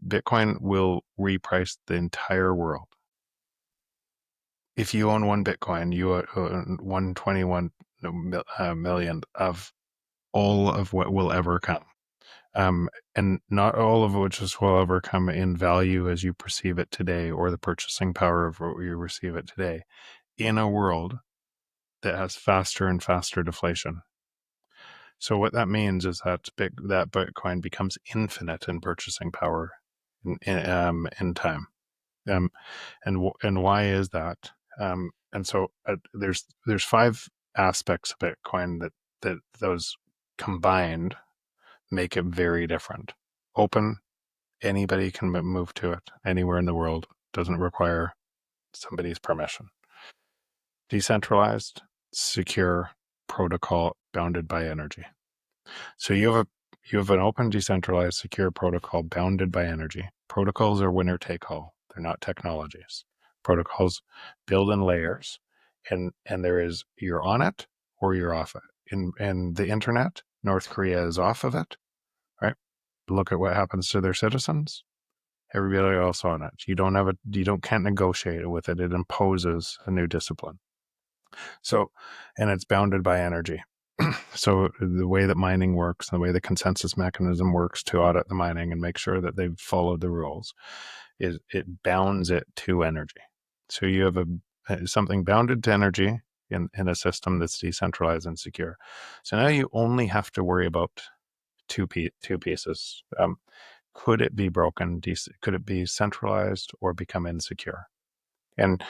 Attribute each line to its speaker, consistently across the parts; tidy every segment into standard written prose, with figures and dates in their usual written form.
Speaker 1: Bitcoin will reprice the entire world. If you own one Bitcoin, you own 121 million of all of what will ever come. And not all of which will ever come in value as you perceive it today, or the purchasing power of what you receive it today, in a world that has faster and faster deflation. So what that means is that that Bitcoin becomes infinite in purchasing power in time. And why is that? And so there's 5 aspects of Bitcoin that those combined make it very different. Open, anybody can move to it anywhere in the world, doesn't require somebody's permission. Decentralized, secure, protocol bounded by energy. So you have an open, decentralized, secure protocol bounded by energy. Protocols are winner take all. They're not technologies. Protocols build in layers, and there is, you're on it or you're off it. In the internet, North Korea is off of it, right? Look at what happens to their citizens. Everybody else on it. Can't negotiate with it. It imposes a new discipline. So, and it's bounded by energy. So the way that mining works, the way the consensus mechanism works to audit the mining and make sure that they've followed the rules, is it bounds it to energy. So you have something bounded to energy in a system that's decentralized and secure. So now you only have to worry about two pieces. Could it be broken? Could it be centralized or become insecure? And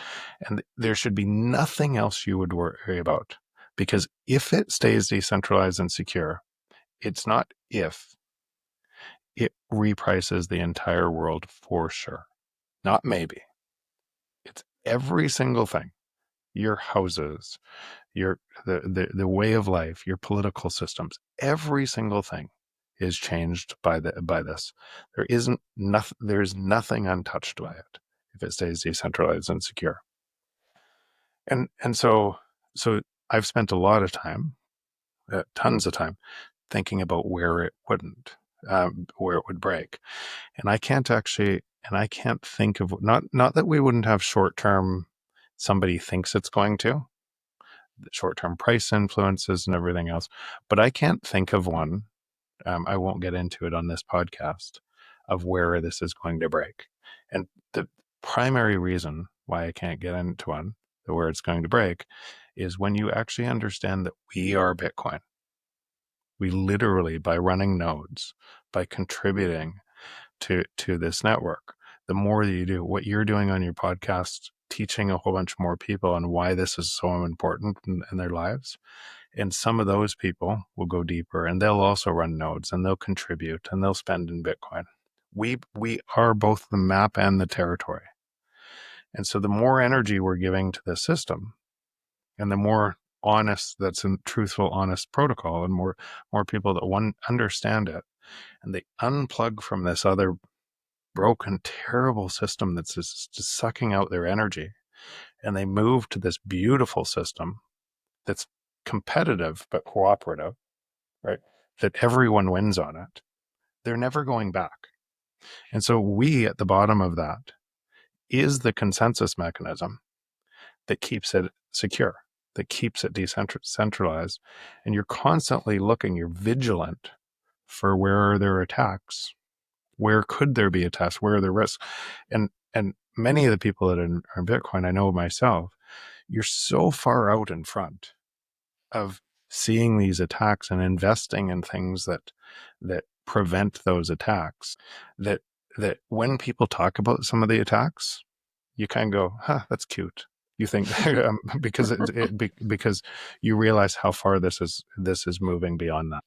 Speaker 1: there should be nothing else you would worry about, because if it stays decentralized and secure, it's not if, it reprices the entire world for sure. Not maybe. It's every single thing. Your houses, the way of life, your political systems, every single thing is changed by this. There's nothing untouched by it if it stays decentralized and secure. And so I've spent a lot of time, tons of time, thinking about where it wouldn't, where it would break. And I can't think of, not that we wouldn't have short-term, somebody thinks it's going to, short-term price influences and everything else, but I can't think of one, I won't get into it on this podcast, of where this is going to break. And the primary reason why I can't get into one, where it's going to break, is when you actually understand that we are Bitcoin. We literally, by running nodes, by contributing to this network, the more that you do, what you're doing on your podcast, teaching a whole bunch more people on why this is so important in their lives. And some of those people will go deeper, and they'll also run nodes, and they'll contribute, and they'll spend in Bitcoin. We are both the map and the territory. And so the more energy we're giving to the system, and the more honest, that's a truthful, honest protocol, and more people that understand it, and they unplug from this other broken, terrible system that's just sucking out their energy, and they move to this beautiful system that's competitive but cooperative, right? That everyone wins on it. They're never going back. And so we, at the bottom of that, is the consensus mechanism that keeps it secure, that keeps it decentralized. And you're constantly looking, you're vigilant for where are there attacks, where could there be attacks, where are the risks. And many of the people that are in Bitcoin, I know myself, you're so far out in front of seeing these attacks and investing in things that prevent those attacks, that when people talk about some of the attacks, you kind of go, huh, that's cute. You think because because you realize how far this is moving beyond that.